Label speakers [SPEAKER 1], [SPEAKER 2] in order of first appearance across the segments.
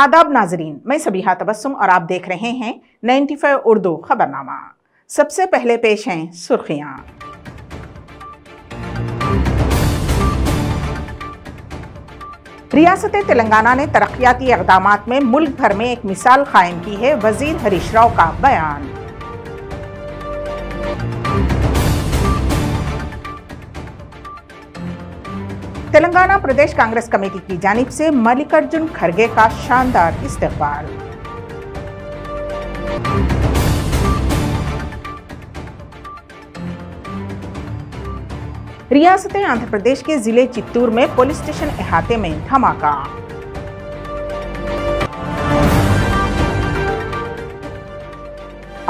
[SPEAKER 1] आदाब नाजरीन, मैं सबीहा तबस्सुम और आप देख रहे हैं 95 उर्दू खबरनामा। सबसे पहले पेश हैं सुर्खियां। रियासत तेलंगाना ने तरक्याती इक़दामात में मुल्क भर में एक मिसाल कायम की है, वजीर हरीश राव का बयान। तेलंगाना प्रदेश कांग्रेस कमेटी की जानिब से मल्लिकार्जुन खड़गे का शानदार इस्तकबाल। रियासत आंध्र प्रदेश के जिले चित्तूर में पुलिस स्टेशन अहाते में धमाका।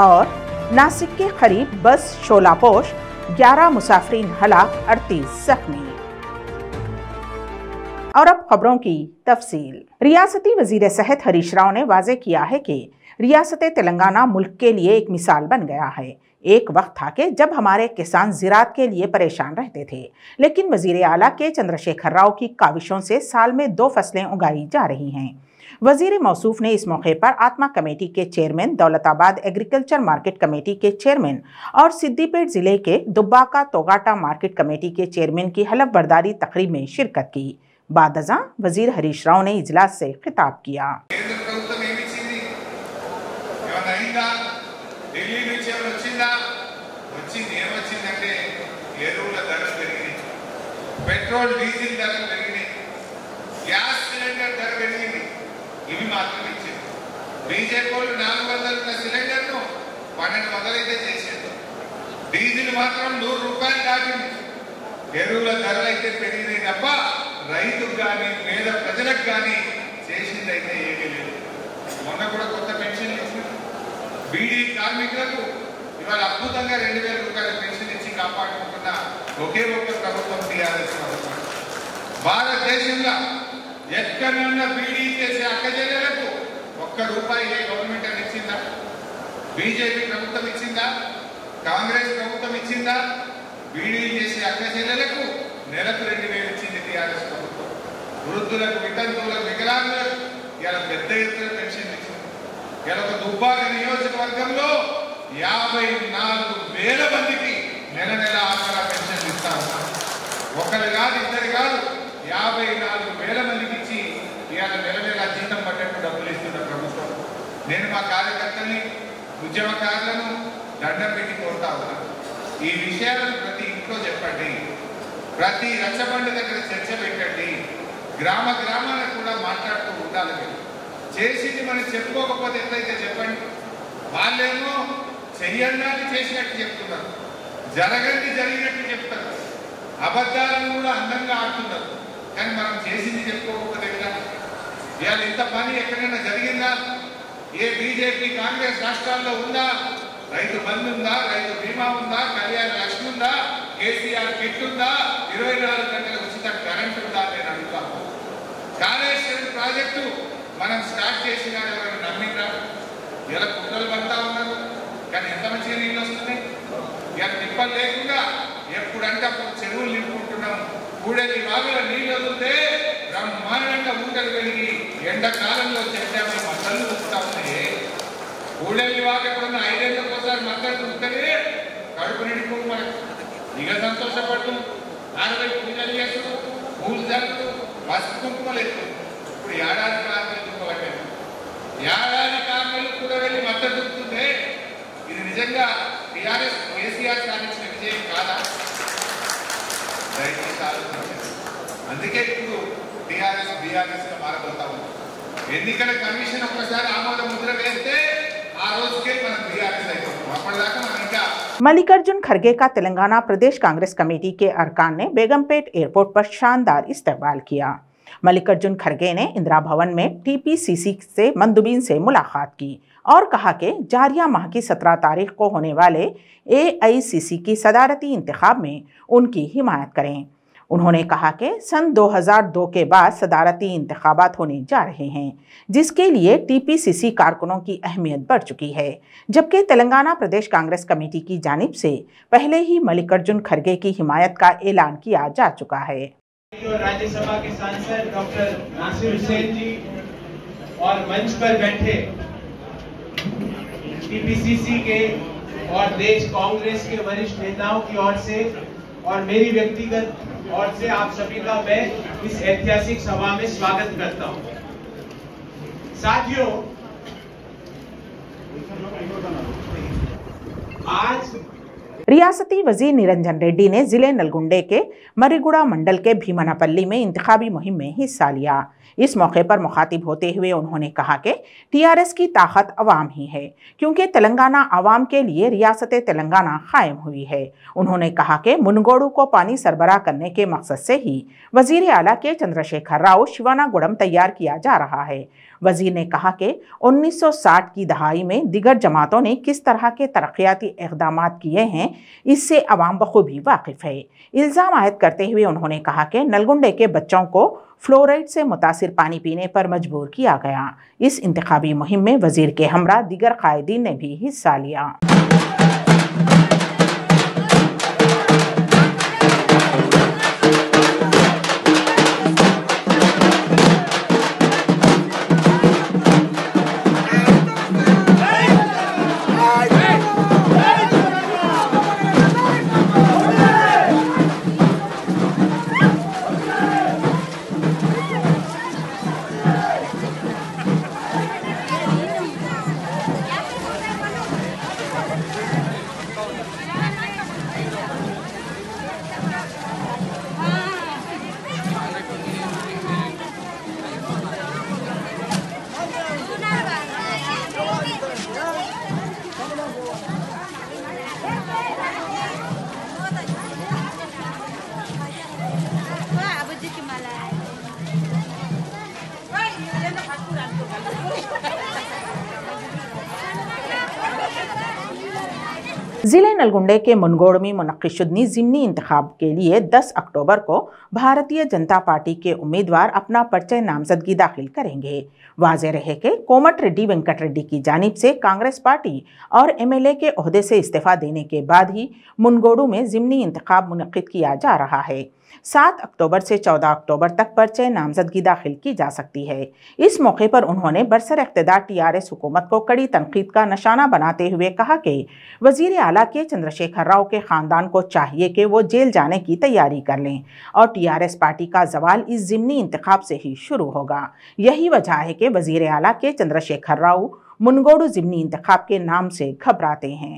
[SPEAKER 1] और नासिक के करीब बस शोलापोश, 11 मुसाफिरीन हलाक, 38 जख्मी। और अब खबरों की तफसील। रियासती वजीर सेहत हरीश राव ने वाजे किया है कि रियासत तेलंगाना मुल्क के लिए एक मिसाल बन गया है। एक वक्त था कि जब हमारे किसान ज़राअत के लिए परेशान रहते थे, लेकिन वजीर आला के चंद्रशेखर राव की काविशों से साल में 2 फसलें उगाई जा रही हैं। वजीर मौसूफ ने इस मौके पर आत्मा कमेटी के chairman, Daulatabad agriculture market committee के चेयरमैन और सिद्दीपेट जिले के दुब्बाका तोगाटा मार्केट कमेटी के चेयरमैन की हलफ बर्दारी तकरीब में शिरकत की। बाद अज़ां वजीर हरीश राव ने इजलास से खिताब किया।
[SPEAKER 2] పెట్రోల్ డీజిల్ ధరలు పెరిగినాయి, గ్యాస్ సిలిండర్ ధర పెరిగింది, ఇవి మాత్రం ఇచ్చింది. బీజేపీ వాళ్ళు 400 ఉన్న సిలిండర్ను 1200 అయితే చేసేది. డీజిల్ మాత్రం 100 రూపాయలు దాటింది. ఎరువుల ధరలు అయితే పెరిగినాయి తప్ప రైతుకు కానీ పేద ప్రజలకు కానీ చేసింది అయితే ఏమీ లేదు. మొన్న కూడా కొత్త పెన్షన్లు ఇచ్చింది. బీడీ కార్మికులకు ఇవాళ అద్భుతంగా 2000 రూపాయల పెన్షన్ ఇచ్చి కాపాడుకుంటున్న ఒకే ఒక్క ప్రభుత్వం టీఆర్ఎస్ ప్రభుత్వం. భారతదేశంలో ఎక్కడన్నా బీడీ చేసే అక్కచెల్లెలకు ₹1 ఏ గవర్నమెంట్ అని ఇచ్చిందా? బీజేపీ ప్రభుత్వం ఇచ్చిందా? కాంగ్రెస్ ప్రభుత్వం ఇచ్చిందా? బీడీ చేసే అక్కచెల్లెలకు నెలకు 2000 ఇచ్చింది టీఆర్ఎస్ ప్రభుత్వం. వృద్ధులకు, వితంతువులకు, వికలాంగులకు ఇలా పెద్ద ఎత్తున పెన్షన్ ఇచ్చింది. ఇలా ఒక దుబ్బాక నియోజకవర్గంలో 54,000 మందికి నెల నెల ఆసరా పెన్షన్ ఇస్తా ఉన్నారు. ఒకరు కాదు, ఇద్దరు కాదు, 54,000 మందికి ఇచ్చి ఇవాళ నెల నెల జీతం పట్టేట్టు డబ్బులు ఇస్తున్న ప్రభుత్వం. నేను మా కార్యకర్తల్ని, ఉద్యమకారులను దండం పెట్టి కోరుతా ఉన్నాను. ఈ విషయాలను ప్రతి ఇంట్లో చెప్పండి, ప్రతి రచ్చబండి దగ్గర చర్చ పెట్టండి, గ్రామ గ్రామాలకు కూడా మాట్లాడుతూ ఉండాలి. చేసింది మనం చెప్పుకోకపోతే ఎట్లయితే చెప్పండి. వాళ్ళేమో చెయ్యన్నాన్ని చేసినట్టు చెప్తున్నారు, జరగండి జరిగినట్టు చెప్తారు, అబద్ధాలను కూడా అందంగా ఆడుతున్నారు. కానీ మనం చేసింది చెప్పుకోకపోతే కదా. ఇవాళ ఇంత పని ఎక్కడైనా జరిగిందా? ఏ బీజేపీ కాంగ్రెస్ రాష్ట్రాల్లో ఉందా? రైతు బంధు ఉందా? రైతు బీమా ఉందా? కళ్యాణ లక్ష్మి ఉందా? కేసీఆర్ కిట్ ఉందా? 24 గంటల ఉచిత కరెంట్ ఉందా? నేను అడుగుతాను. కాళేశ్వరం ప్రాజెక్టు మనం స్టార్ట్ చేసిన ఎవరైనా నమ్మిందా? ఇలా కుట్రలు పడతా ఉన్నారు, కానీ ఎంత మంచిగా నీళ్ళు వస్తున్నాయి. ఇక తిప్పలు లేకుండా ఎప్పుడంటే అప్పుడు చెరువులు నింపుకుంటున్నాం. కూడలి వాగుల నీళ్ళు వదిలితే బ్రహ్మాండంగా ఊటలు వెలిగి ఎండాకాలంలో చెట్టాము మద్దలు చూస్తూ ఉన్నాయి. కూడలి వాగు ఎప్పుడన్నా 5 ఏళ్ళకి ఒకసారి మద్దలు ఉంటేనే కడుపు నిండిపోవు మనకు. ఇక సంతోషపడుతూ ఆడవాళ్ళకి పూజలు చేస్తూ పూలు జరుగుతూ పసుపు కుంకుమలు ఎత్తు. ఇప్పుడు ఏడాది కార్మికులు దుఃఖపడ్డారు. ఏడాది కార్మికులు కూడా వెళ్ళి మద్దతు దొరుకుతుంటే ఇది నిజంగా టీఆర్ఎస్ కేసీఆర్ సాధించిన విజయం కాదా? దయచేసి ఆలోచించండి. అందుకే ఇప్పుడు టీఆర్ఎస్ బీఆర్ఎస్ గా మారబోతా ఉంది. ఎన్నికల కమిషన్ ఒక్కసారి ఆమోద ముద్ర వేస్తే ఆ రోజుకే మనం బీఆర్ఎస్ అయిపోతాం. అప్పటిదాకా మనం ఇంకా।
[SPEAKER 1] मल्लिकार्जुन खड़गे का तेलंगाना प्रदेश कांग्रेस कमेटी के अरकान ने बेगमपेट एयरपोर्ट पर शानदार इस्तकबाल किया। मल्लिकार्जुन खड़गे ने इंदिरा भवन में टीपीसीसी से मंदुबीन से मुलाकात की और कहा कि जारिया माह की 17 तारीख को होने वाले एआईसीसी की सदारती इंतखाब में उनकी हिमायत करें। उन्होंने कहा कि सन 2002 के बाद सदारती इंतखाबात होने जा रहे हैं, जिसके लिए टीपीसीसी कारकुनों की अहमियत बढ़ चुकी है, जबकि तेलंगाना प्रदेश कांग्रेस कमेटी की जानिब से पहले ही मल्लिकार्जुन खड़गे की हिमायत का ऐलान किया जा चुका है।
[SPEAKER 3] राज्यसभा के सांसद डॉक्टर नासिर हुसैन जी और मंच पर बैठे टीपीसीसी के और देश कांग्रेस के वरिष्ठ नेताओं की ओर से और मेरी व्यक्तिगत ओर से आप सभी का मैं इस ऐतिहासिक सभा में स्वागत करता हूं। साथियों, आज
[SPEAKER 1] रियासती वजीर निरंजन रेड्डी ने जिले नलगुंडे के मरीगुड़ा मंडल के भीमनापल्ली में इंतखाबी मुहिम में हिस्सा लिया। इस मौके पर मुखातिब होते हुए उन्होंने कहा कि टीआरएस की ताकत अवाम ही है, क्योंकि तेलंगाना अवाम के लिए रियासत तेलंगाना कायम हुई है। उन्होंने कहा कि मुनगोडू को पानी सरबराह करने के मकसद से ही वजीर आला के चंद्रशेखर राव शिवानागुड़म तैयार किया जा रहा है। वजीर ने कहा कि 1960 की दहाई में दिगर जमातों ने किस तरह के तरक्याती इक़दाम किए हैं, इससे अवाम बखूबी वाकिफ है। इल्ज़ाम आयद करते हुए उन्होंने कहा कि नलगुंडे के बच्चों को फ्लोराइड से मुतासिर पानी पीने पर मजबूर किया गया। इस इंतखाबी मुहिम में वजीर के हमरा दिगर कायदीन ने भी हिस्सा लिया। जिले नलगुंडे के मुनगोड़ में मुनक्किशुदनी ज़िमनी इंतखाब के लिए 10 अक्टूबर को भारतीय जनता पार्टी के उम्मीदवार अपना पर्चा नामजदगी दाखिल करेंगे। वाज़ेह रहे कि कोमट रेड्डी वेंकट रेड्डी की जानिब से कांग्रेस पार्टी और एमएलए के ओहदे से इस्तीफा देने के बाद ही मुनगोडू में ज़िमनी इंतखाब मुनक्किद किया जा रहा है। 7 अक्टूबर से 14 अक्टूबर तक पर्चे नामजदगी दाखिल की जा सकती है। इस मौके पर उन्होंने बरसर इख्तिदार टीआरएस हुकूमत को कड़ी तनकीद का निशाना बनाते हुए कहा कि वजीर आला के चंद्रशेखर राव के ख़ानदान को चाहिए कि वो जेल जाने की तैयारी कर लें और टीआरएस पार्टी का जवाल इस ज़िमनी इंतखाब से ही शुरू होगा। यही वजह है कि वजीर आला के चंद्रशेखर राव मुनगोडू ज़िमनी इंतखाब के नाम से घबराते हैं।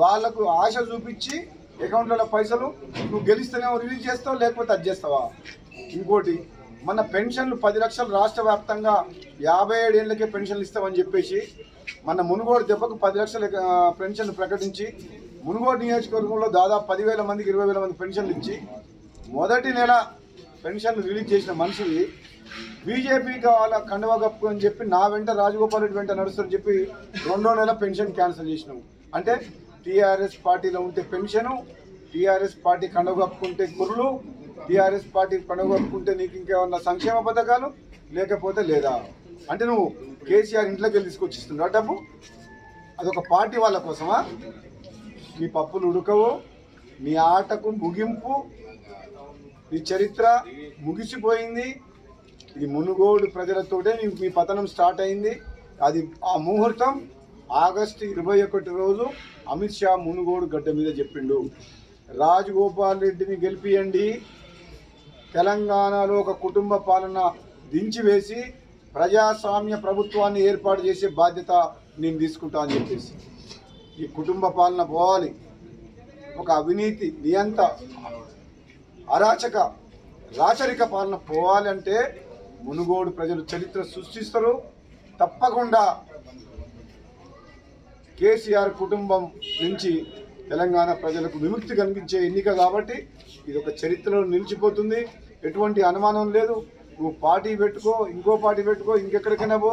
[SPEAKER 4] వాళ్ళకు ఆశ చూపించి అకౌంట్లలో పైసలు నువ్వు గెలిస్తేనేమో రిలీజ్ చేస్తావు, లేకపోతే అది చేస్తావా? ఇంకోటి, మన పెన్షన్లు 10 లక్షలు రాష్ట్ర వ్యాప్తంగా 57 ఏళ్ళకే పెన్షన్లు ఇస్తామని చెప్పేసి మన మునుగోడు దెబ్బకు 10 లక్షల పెన్షన్లు ప్రకటించి మునుగోడు నియోజకవర్గంలో దాదాపు 10,000 మందికి 20,000 మంది పెన్షన్లు ఇచ్చి మొదటి నెల పెన్షన్లు రిలీజ్ చేసిన మనిషిని బీజేపీ కావాల కండవా కప్పు అని చెప్పి నా వెంట రాజగోపాల్ రెడ్డి వెంట నడుస్తుందని చెప్పి 2వ నెల పెన్షన్ క్యాన్సిల్ చేసినావు. అంటే టీఆర్ఎస్ పార్టీలో ఉంటే పెన్షను, టీఆర్ఎస్ పార్టీ కండవ కప్పుకుంటే కుర్రులు, టీఆర్ఎస్ పార్టీ కండవ కప్పుకుంటే నీకు ఇంకేమన్నా సంక్షేమ పథకాలు లేకపోతే లేదా? అంటే నువ్వు కేసీఆర్ ఇంట్లోకి వెళ్ళి తీసుకొచ్చిస్తున్నావు డబ్బు. అదొక పార్టీ వాళ్ళ కోసమా? నీ పప్పులు ఉడకవు, నీ ఆటకు ముగింపు, నీ చరిత్ర ముగిసిపోయింది. ఇది మునుగోడు ప్రజలతోటే మీ పతనం స్టార్ట్ అయింది. అది ఆ ముహూర్తం ఆగస్టు 21 రోజు అమిత్ షా మునుగోడు గడ్డ మీద చెప్పిండు, రాజగోపాల్ రెడ్డిని గెలిపియండి, తెలంగాణలో ఒక కుటుంబ పాలన దించివేసి ప్రజాస్వామ్య ప్రభుత్వాన్ని ఏర్పాటు చేసే బాధ్యత నేను తీసుకుంటా అని చెప్పేసి. ఈ కుటుంబ పాలన పోవాలి, ఒక అవినీతి నియంత అరాచక రాచరిక పాలన పోవాలంటే మునుగోడు ప్రజలు చరిత్ర సృష్టిస్తారు. తప్పకుండా కేసీఆర్ కుటుంబం నుంచి తెలంగాణ ప్రజలకు విముక్తి కల్పించే ఎన్నిక కాబట్టి ఇది ఒక చరిత్రలో నిలిచిపోతుంది. ఎటువంటి అనుమానం లేదు. నువ్వు పార్టీ పెట్టుకో, ఇంకో పార్టీ పెట్టుకో, ఇంకెక్కడికైనా పో,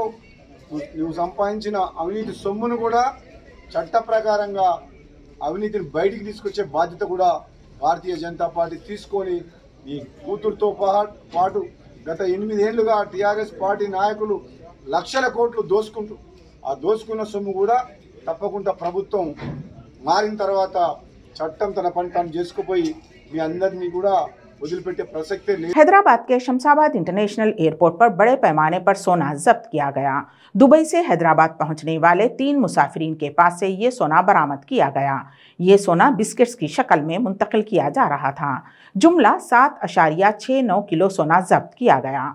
[SPEAKER 4] నువ్వు సంపాదించిన అవినీతి సొమ్మును కూడా చట్ట ప్రకారంగా అవినీతిని బయటికి తీసుకొచ్చే బాధ్యత కూడా భారతీయ జనతా పార్టీ తీసుకొని నీ కూతురుతో పాటు గత 8 ఏళ్లుగా టీఆర్ఎస్ పార్టీ నాయకులు లక్షల కోట్లు దోసుకుంటూ ఆ దోసుకున్న సొమ్ము కూడా తప్పకుండా ప్రభుత్వం మారిన తర్వాత చట్టం తన పని తాను చేసుకుపోయి మీ అందరినీ కూడా వదిలిపెట్టే ప్రసక్తే లేదు.
[SPEAKER 1] हैदराबाद के शमशाबाद इंटरनेशनल एयरपोर्ट पर बड़े पैमाने पर सोना जब्त किया गया। दुबई से हैदराबाद पहुंचने वाले 3 मुसाफिरीन के पास से ये सोना बरामद किया गया। ये सोना बिस्किट्स की शक्ल में मुंतकिल किया जा रहा था। जुमला 7.69 किलो सोना जब्त किया गया।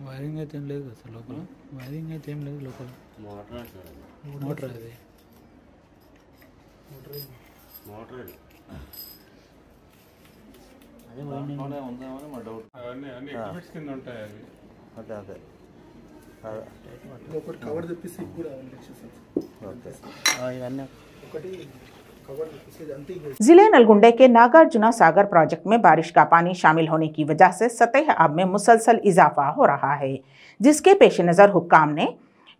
[SPEAKER 5] వైరింగ్ అయితే ఏం లేదు కదా సార్ లోపల, వైరింగ్ అయితే ఏం లేదు లోపల. మోటార్ అది
[SPEAKER 1] जिले नलगुंडे के नागार्जुना सागर प्रोजेक्ट में बारिश का पानी शामिल होने की वजह से सतह आब में मुसलसल इजाफा हो रहा है, जिसके पेश नज़र हुक्काम ने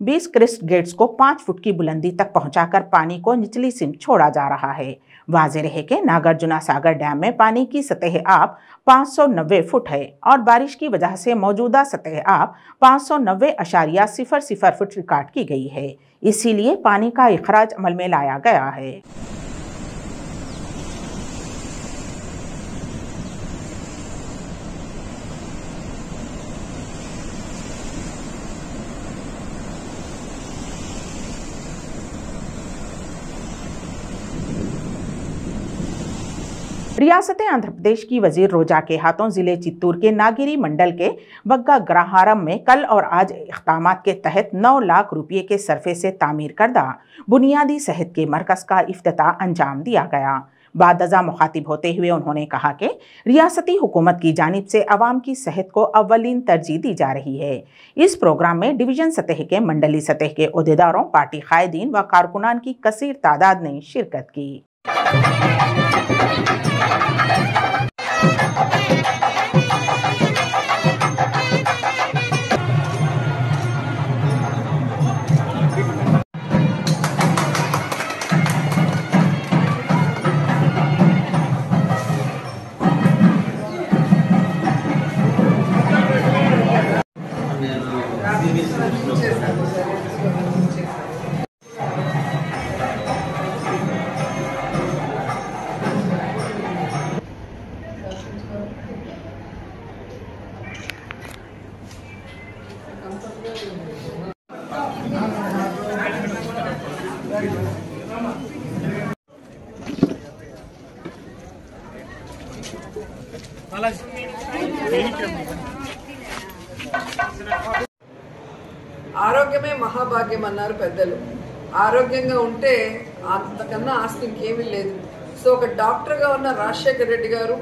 [SPEAKER 1] 20 क्रिस्ट गेट्स को 5 फुट की बुलंदी तक पहुंचाकर पानी को निचली सिम छोड़ा जा रहा है। वाज़ेह रहे कि नागार्जुना सागर डैम में पानी की सतह आब 590 फुट है और बारिश की वजह से मौजूदा सतह आब 590.00 फुट रिकॉर्ड की गई है। इसीलिए पानी का इखराज अमल में लाया गया है। रियासत आंध्र प्रदेश की वजीर रोजा के हाथों जिले चित्तूर के नागिरी मंडल के बग्गा ग्राहारम में कल और आज इक़दामात के तहत 9 लाख रुपये के सरफे से तामीर करदा बुनियादी सेहत के मरकज़ का इफ्तिताह अंजाम दिया गया। बादजा मुखातिब होते हुए उन्होंने कहा कि रियासती हुकूमत की जानिब से अवाम की सेहत को अव्वलीन तरजीह दी जा रही है। इस प्रोग्राम में डिवीज़न सतह के मंडली सतह के ओहदेदारों, पार्टी कायदीन व कारकुनान की कसीर तादाद ने शिरकत की।
[SPEAKER 6] ఆరోగ్యమే మహాభాగ్యం అన్నారు పెద్దలు. ఆరోగ్యంగా ఉంటే అంతకన్నా ఆస్తి ఇంకేమీ లేదు. సో ఒక డాక్టర్గా ఉన్న రాజశేఖర్ రెడ్డి గారు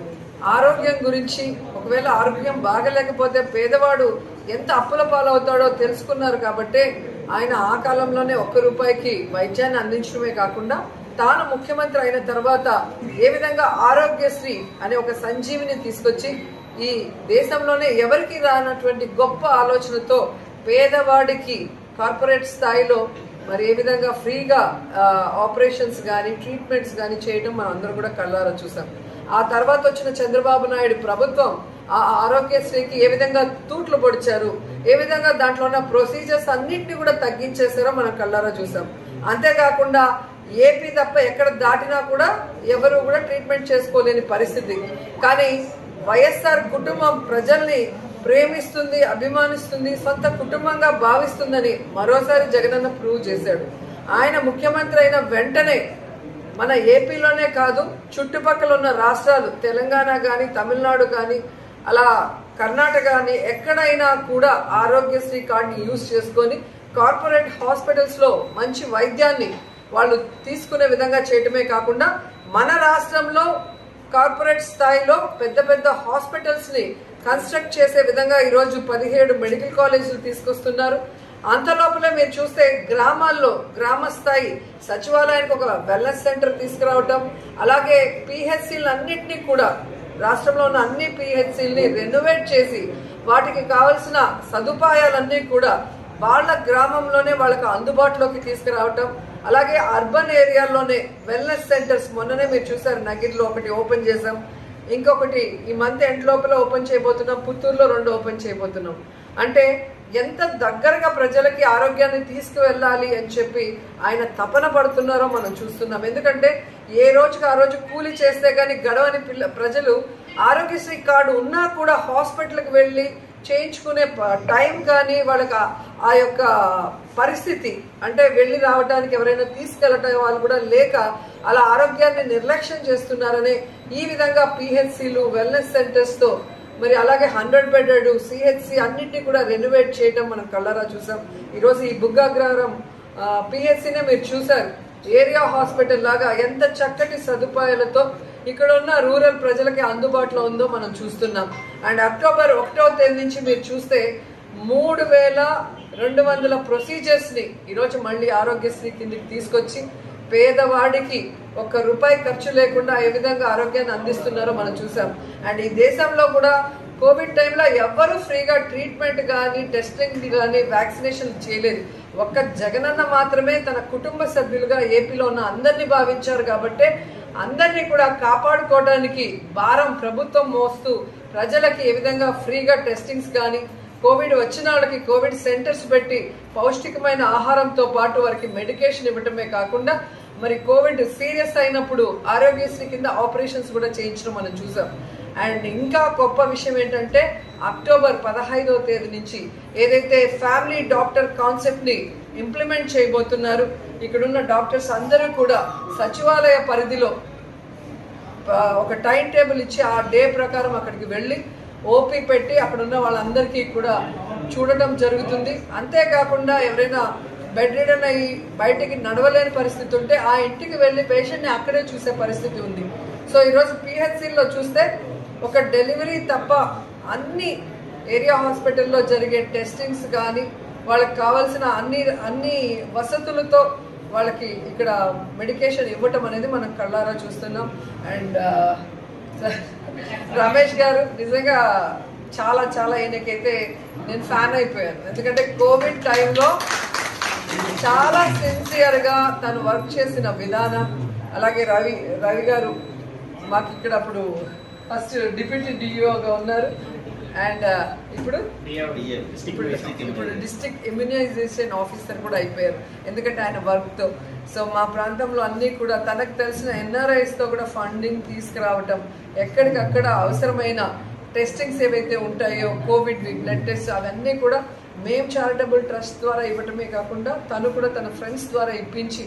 [SPEAKER 6] ఆరోగ్యం గురించి, ఒకవేళ ఆరోగ్యం బాగలేకపోతే పేదవాడు ఎంత అప్పుల పాలవుతాడో తెలుసుకున్నారు. కాబట్టి ఆయన ఆ కాలంలోనే 1 రూపాయికి వైద్యాన్ని అందించడమే కాకుండా తాను ముఖ్యమంత్రి అయిన తర్వాత ఏ విధంగా ఆరోగ్యశ్రీ అనే ఒక సంజీవిని తీసుకొచ్చి ఈ దేశంలోనే ఎవరికి రానటువంటి గొప్ప ఆలోచనతో పేదవాడికి కార్పొరేట్ స్థాయిలో మరి ఏ విధంగా ఫ్రీగా ఆపరేషన్స్ కానీ ట్రీట్మెంట్స్ కానీ చేయడం మనం అందరం కూడా కళ్ళారా చూసాం. ఆ తర్వాత వచ్చిన చంద్రబాబు నాయుడు ప్రభుత్వం ఆ ఆరోగ్యశ్రీకి ఏ విధంగా తూట్లు పొడిచారు, ఏ విధంగా దాంట్లో ఉన్న ప్రొసీజర్స్ అన్నింటినీ కూడా తగ్గించేసారో మనం కళ్ళారా చూసాం. అంతేకాకుండా ఏపీ తప్ప ఎక్కడ దాటినా కూడా ఎవరు కూడా ట్రీట్మెంట్ చేసుకోలేని పరిస్థితి. కానీ వైఎస్ఆర్ కుటుంబం ప్రజల్ని ప్రేమిస్తుంది, అభిమానిస్తుంది, సొంత కుటుంబంగా భావిస్తుందని మరోసారి జగనన్న ప్రూవ్ చేశాడు. ఆయన ముఖ్యమంత్రి అయిన వెంటనే మన ఏపీలోనే కాదు, చుట్టుపక్కల ఉన్న రాష్ట్రాలు తెలంగాణ కానీ, తమిళనాడు కానీ, అలా కర్ణాటక కానీ ఎక్కడైనా కూడా ఆరోగ్యశ్రీ కార్డుని యూజ్ చేసుకొని కార్పొరేట్ హాస్పిటల్స్ లో మంచి వైద్యాన్ని వాళ్ళు తీసుకునే విధంగా చేయటమే కాకుండా మన రాష్ట్రంలో కార్పొరేట్ స్థాయిలో పెద్ద పెద్ద హాస్పిటల్స్ ని కన్స్ట్రక్ట్ చేసే విధంగా ఈరోజు 17 మెడికల్ కాలేజీలు తీసుకొస్తున్నారు. అంతలోపలే మీరు చూస్తే గ్రామాల్లో గ్రామ స్థాయి సచివాలయానికి ఒక వెల్నెస్ సెంటర్ తీసుకురావటం, అలాగే పిహెచ్సిలు అన్నింటినీ కూడా రాష్ట్రంలో ఉన్న అన్ని పిహెచ్సిల్ని రెనోవేట్ చేసి వాటికి కావాల్సిన సదుపాయాలన్నీ కూడా వాళ్ళ గ్రామంలోనే వాళ్ళకి అందుబాటులోకి తీసుకురావటం, అలాగే అర్బన్ ఏరియాల్లోనే వెల్నెస్ సెంటర్స్ మొన్ననే మీరు చూసారు నగిరిలో ఒకటి ఓపెన్ చేసాం, ఇంకొకటి ఈ మంత్ ఎండ్ లోపల ఓపెన్ చేయబోతున్నాం, పుత్తూరులో 2 ఓపెన్ చేయబోతున్నాం. అంటే ఎంత దగ్గరగా ప్రజలకి ఆరోగ్యాన్ని తీసుకువెళ్ళాలి అని చెప్పి ఆయన తపన పడుతున్నారో మనం చూస్తున్నాం. ఎందుకంటే ఏ రోజుకి ఆ రోజు కూలి చేస్తే కానీ గడవని ప్రజలు ఆరోగ్యశ్రీ కార్డు ఉన్నా కూడా హాస్పిటల్కి వెళ్ళి చేయించుకునే టైం కానీ వాళ్ళకి ఆ యొక్క పరిస్థితి, అంటే వెళ్ళి రావడానికి ఎవరైనా తీసుకెళ్ళటం వాళ్ళు కూడా లేక అలా ఆరోగ్యాన్ని నిర్లక్ష్యం చేస్తున్నారనే ఈ విధంగా పిహెచ్సిలు, వెల్నెస్ సెంటర్స్తో మరి అలాగే 100 బెడెడ్ సిహెచ్సి అన్నింటినీ కూడా రెనోవేట్ చేయడం మనం కళ్ళారా చూసాం. ఈరోజు ఈ బుగ్గాగ్రహారం పిహెచ్సినే మీరు చూసారు, ఏరియా హాస్పిటల్ లాగా ఎంత చక్కటి సదుపాయాలతో ఇక్కడ ఉన్న రూరల్ ప్రజలకి అందుబాటులో ఉందో మనం చూస్తున్నాం. అండ్ అక్టోబర్ 1వ తేదీ నుంచి మీరు చూస్తే 3200 ప్రొసీజర్స్ని ఈరోజు మళ్ళీ ఆరోగ్యశ్రీ కిందకి తీసుకొచ్చి పేదవాడికి ₹1 ఖర్చు లేకుండా ఏ విధంగా ఆరోగ్యాన్ని అందిస్తున్నారో మనం చూసాం. అండ్ ఈ దేశంలో కూడా కోవిడ్ టైంలో ఎవ్వరూ ఫ్రీగా ట్రీట్మెంట్ కానీ టెస్టింగ్ కానీ వ్యాక్సినేషన్ చేయలేదు. ఒక్క జగనన్న మాత్రమే తన కుటుంబ సభ్యులుగా ఏపీలో ఉన్న అందరినీ భావించారు. కాబట్టి అందరినీ కూడా కాపాడుకోవడానికి భారం ప్రభుత్వం మోస్తూ ప్రజలకి ఏ విధంగా ఫ్రీగా టెస్టింగ్స్ కానీ, కోవిడ్ వచ్చిన వాళ్ళకి కోవిడ్ సెంటర్స్ పెట్టి పౌష్టికమైన ఆహారంతో పాటు వారికి మెడికేషన్ ఇవ్వటమే కాకుండా మరి కోవిడ్ సీరియస్ అయినప్పుడు ఆరోగ్యశ్రీ కింద ఆపరేషన్స్ కూడా చేయించడం మనం చూసాం. అండ్ ఇంకా గొప్ప విషయం ఏంటంటే అక్టోబర్ 15వ తేదీ నుంచి ఏదైతే ఫ్యామిలీ డాక్టర్ కాన్సెప్ట్ని ఇంప్లిమెంట్ చేయబోతున్నారు, ఇక్కడున్న డాక్టర్స్ అందరూ కూడా సచివాలయ పరిధిలో ఒక టైం టేబుల్ ఇచ్చి ఆ డే ప్రకారం అక్కడికి వెళ్ళి ఓపీ పెట్టి అక్కడున్న వాళ్ళందరికీ కూడా చూడటం జరుగుతుంది. అంతేకాకుండా ఎవరైనా బెడ్ రిడన్ అయ్యి బయటికి నడవలేని పరిస్థితి ఉంటే ఆ ఇంటికి వెళ్ళి పేషెంట్ని అక్కడే చూసే పరిస్థితి ఉంది. సో ఈరోజు పిహెచ్సిలో చూస్తే ఒక డెలివరీ తప్ప అన్ని ఏరియా హాస్పిటల్లో జరిగే టెస్టింగ్స్ కానీ వాళ్ళకి కావాల్సిన అన్ని వసతులతో వాళ్ళకి ఇక్కడ మెడికేషన్ ఇవ్వటం అనేది మనం కళ్ళారా చూస్తున్నాం. అండ్ రమేష్ గారు నిజంగా చాలా చాలా ఈయనకైతే నేను ఫ్యాన్ అయిపోయాను. ఎందుకంటే కోవిడ్ టైంలో చాలా సిన్సియర్గా తను వర్క్ చేసిన విధానం, అలాగే రవి గారు మాకు ఇక్కడ అప్పుడు ఫస్ట్ డిప్యూటీ డిఈఓగా ఉన్నారు అండ్ ఇప్పుడు డిస్ట్రిక్ట్ ఇమ్యునైజేషన్ ఆఫీసర్ కూడా అయిపోయారు ఎందుకంటే ఆయన వర్క్తో. సో మా ప్రాంతంలో అన్నీ కూడా తనకు తెలిసిన ఎన్ఆర్ఐస్తో కూడా ఫండింగ్ తీసుకురావటం, ఎక్కడికక్కడ అవసరమైన టెస్టింగ్స్ ఏవైతే ఉంటాయో కోవిడ్ బ్లడ్ టెస్ట్ అవన్నీ కూడా మేము చారిటబుల్ ట్రస్ట్ ద్వారా ఇవ్వటమే కాకుండా తను కూడా తన ఫ్రెండ్స్ ద్వారా ఇప్పించి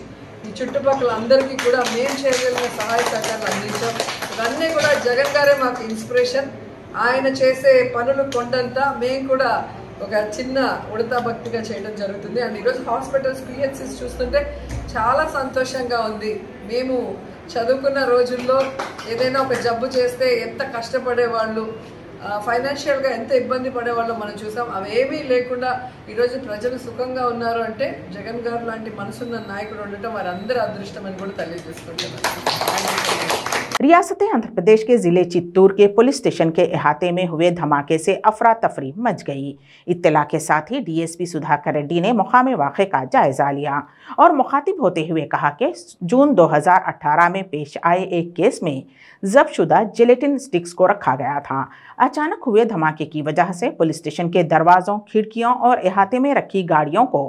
[SPEAKER 6] ఈ చుట్టుపక్కల అందరికీ కూడా మేము చేయగలిగిన సహాయ సహకారాలు అందించాం. ఇవన్నీ కూడా జగన్ గారే మాకు ఇన్స్పిరేషన్. ఆయన చేసే పనులు కొండంతా మేము కూడా ఒక చిన్న ఉడతా భక్తిగా చేయడం జరుగుతుంది. అండ్ ఈరోజు హాస్పిటల్స్ పిహెచ్సిస్ చూస్తుంటే చాలా సంతోషంగా ఉంది. మేము చదువుకున్న రోజుల్లో ఏదైనా ఒక జబ్బు చేస్తే ఎంత కష్టపడేవాళ్ళు, ఫైనాన్షియల్గా ఎంత ఇబ్బంది పడేవాళ్ళో మనం చూసాం. అవేమీ లేకుండా ఈరోజు ప్రజలు సుఖంగా ఉన్నారు అంటే జగన్ గారు లాంటి మనసున్న నాయకుడు ఉండటం వారందరూ అదృష్టం అని కూడా తెలియజేసుకుంటున్నారు.
[SPEAKER 1] रियासत आंध्र प्रदेश के जिले चित्तूर के पुलिस स्टेशन के अहाते में हुए धमाके से अफरा तफरी मच गई। इत्तला के साथ ही डीएसपी सुधाकर रेड्डी ने मुकामी वाक़े का जायजा लिया और मुखातिब होते हुए कहा कि जून 2018 में पेश आए एक केस में जब्तशुदा जिलेटिन स्टिक्स को रखा गया था। अचानक हुए धमाके की वजह से पुलिस स्टेशन के दरवाजों, खिड़कियों और अहाते में रखी गाड़ियों को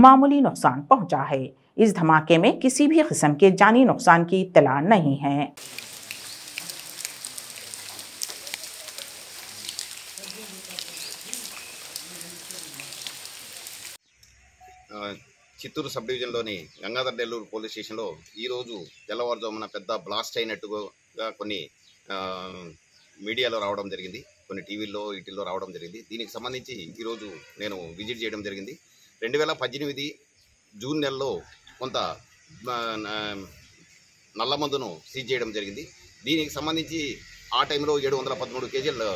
[SPEAKER 1] मामूली नुकसान पहुंचा है। इस धमाके में किसी भी किस्म के जानी नुकसान की इत्तला नहीं है।
[SPEAKER 7] చిత్తూరు సబ్ డివిజన్లోని గంగాధర్ నెల్లూరు పోలీస్ స్టేషన్లో ఈరోజు తెల్లవారుజామున పెద్ద బ్లాస్ట్ అయినట్టుగా కొన్ని మీడియాలో రావడం జరిగింది, కొన్ని టీవీల్లో వీటిల్లో రావడం జరిగింది. దీనికి సంబంధించి ఈరోజు నేను విజిట్ చేయడం జరిగింది. 2018 జూన్ నెలలో కొంత నల్లమందును సీజ్ చేయడం జరిగింది. దీనికి సంబంధించి ఆ టైంలో 713 కేజీల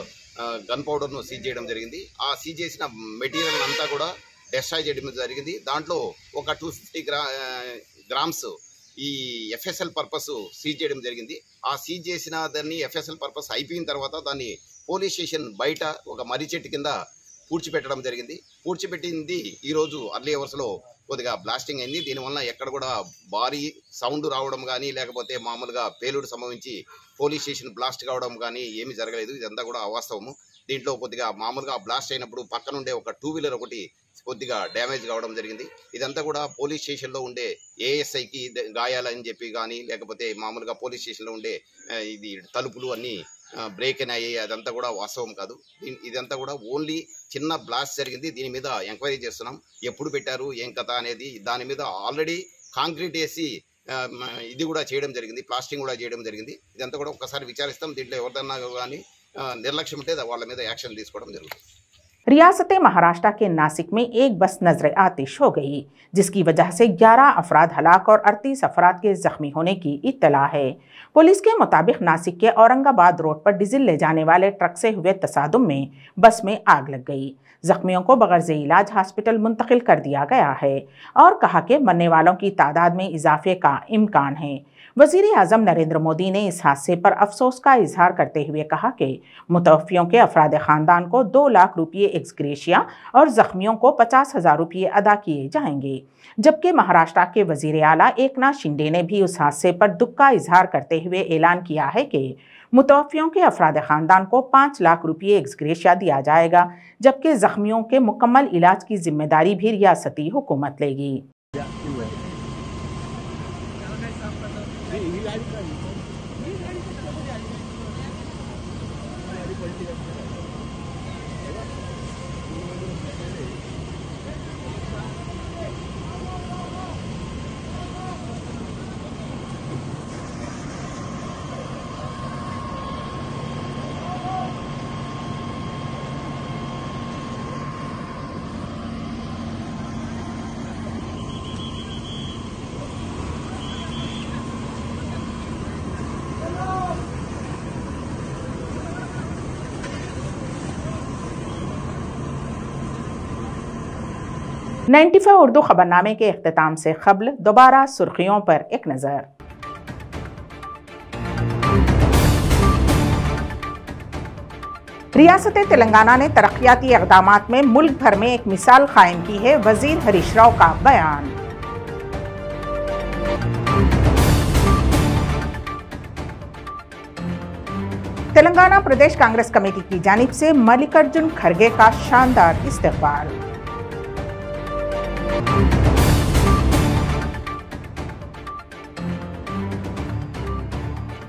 [SPEAKER 7] గన్ పౌడర్ను సీజ్ చేయడం జరిగింది. ఆ సీజ్ చేసిన మెటీరియల్ అంతా కూడా డిస్ట్రాయ్ చేయడం జరిగింది. దాంట్లో ఒక 250 గ్రామ్స్ ఈ ఎఫ్ఎస్ఎల్ పర్పస్ సీజ్ చేయడం జరిగింది. ఆ సీజ్ చేసిన దాన్ని ఎఫ్ఎస్ఎల్ పర్పస్ అయిపోయిన తర్వాత దాన్ని పోలీస్ స్టేషన్ బయట ఒక మర్రి చెట్టు కింద పూడ్చిపెట్టడం జరిగింది. పూడ్చిపెట్టింది ఈరోజు అర్లీ అవర్స్లో కొద్దిగా బ్లాస్టింగ్ అయింది. దీనివల్ల ఎక్కడ కూడా భారీ సౌండ్ రావడం కానీ లేకపోతే మామూలుగా పేలుడు సంభవించి పోలీస్ స్టేషన్ బ్లాస్ట్ కావడం కానీ ఏమీ జరగలేదు. ఇదంతా కూడా అవాస్తవము. దీంట్లో కొద్దిగా మామూలుగా బ్లాస్ట్ అయినప్పుడు పక్కనుండే ఒక 2 వీలర్ ఒకటి కొద్దిగా డ్యామేజ్ కావడం జరిగింది. ఇదంతా కూడా పోలీస్ స్టేషన్లో ఉండే ఏఎస్ఐకి గాయాలని చెప్పి కానీ లేకపోతే మామూలుగా పోలీస్ స్టేషన్లో ఉండే ఇది తలుపులు అన్నీ బ్రేక్ అయినాయి. అదంతా కూడా వాస్తవం కాదు. ఇదంతా కూడా ఓన్లీ చిన్న బ్లాస్ట్ జరిగింది. దీని మీద ఎంక్వైరీ చేస్తున్నాం. ఎప్పుడు పెట్టారు ఏం కథ అనేది. దాని మీద ఆల్రెడీ కాంక్రీట్ వేసి ఇది కూడా చేయడం జరిగింది, ప్లాస్టింగ్ కూడా చేయడం జరిగింది. ఇదంతా కూడా ఒక్కసారి విచారిస్తాం. దీంట్లో ఎవరిదన్నా కానీ నిర్లక్ష్యం ఉంటే వాళ్ళ మీద యాక్షన్ తీసుకోవడం జరుగుతుంది.
[SPEAKER 1] रियासत महाराष्ट्र के नासिक में एक बस नजर आतिश हो गई, जिसकी वजह से 11 अफराद हलाक और 38 अफराद के जख्मी होने की इत्तला है। पुलिस के मुताबिक नासिक के औरंगाबाद रोड पर डीजल ले जाने वाले ट्रक से हुए तसादुम में बस में आग लग गई। जख्मियों को बगैर इलाज हॉस्पिटल मुंतकिल कर दिया गया है और कहा कि मरने वालों की तादाद में इजाफे का इम्कान है। वज़ीर आज़म नरेंद्र मोदी ने इस हादसे पर अफसोस का इजहार करते हुए कहा कि मुतवफ़ियों के अफराद ख़ानदान को 2 लाख रुपये एक्सग्रेशिया और ज़ख्मियों को 50,000 रुपये अदा किए जाएंगे। जबकि महाराष्ट्र के वज़ीर आला एकनाथ शिंदे ने भी उस हादसे पर दुख का इजहार करते हुए ऐलान किया है कि मुतवफ़ियों के अफराद ख़ानदान को 5 लाख रुपये एक्सग्रेशिया दिया जाएगा, जबकि ज़ख्मियों के मुकम्मल इलाज की जिम्मेदारी भी रियासती हुकूमत लेगी। नाइन्टी उर्दू खबरनामे के इख्तिताम से क़ब्ल दोबारा सुर्खियों पर एक नज़र। रियासत तेलंगाना ने तरक्याती इक़दामात में मुल्क भर में एक मिसाल कायम की है, वज़ीर हरीश राव का बयान। तेलंगाना प्रदेश कांग्रेस कमेटी की जानिब से मल्लिकार्जुन खड़गे का शानदार इस्तकबाल।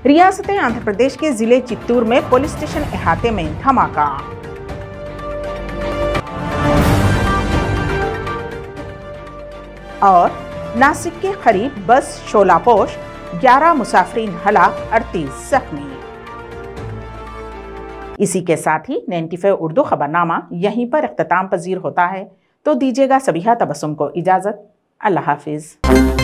[SPEAKER 1] रियासत आंध्र प्रदेश के जिले चित्तूर में पुलिस स्टेशन अहाते में धमाका। और नासिक के करीब बस शोलापोश, 11 मुसाफिरीन हलाक, 38 जख्मी। इसी के साथ ही 95 उर्दू खबरनामा यहीं पर इख्तिताम पजीर होता है। तो दीजिएगा सबीहा तबस्सुम को इजाजत। अल्लाह हाफिज।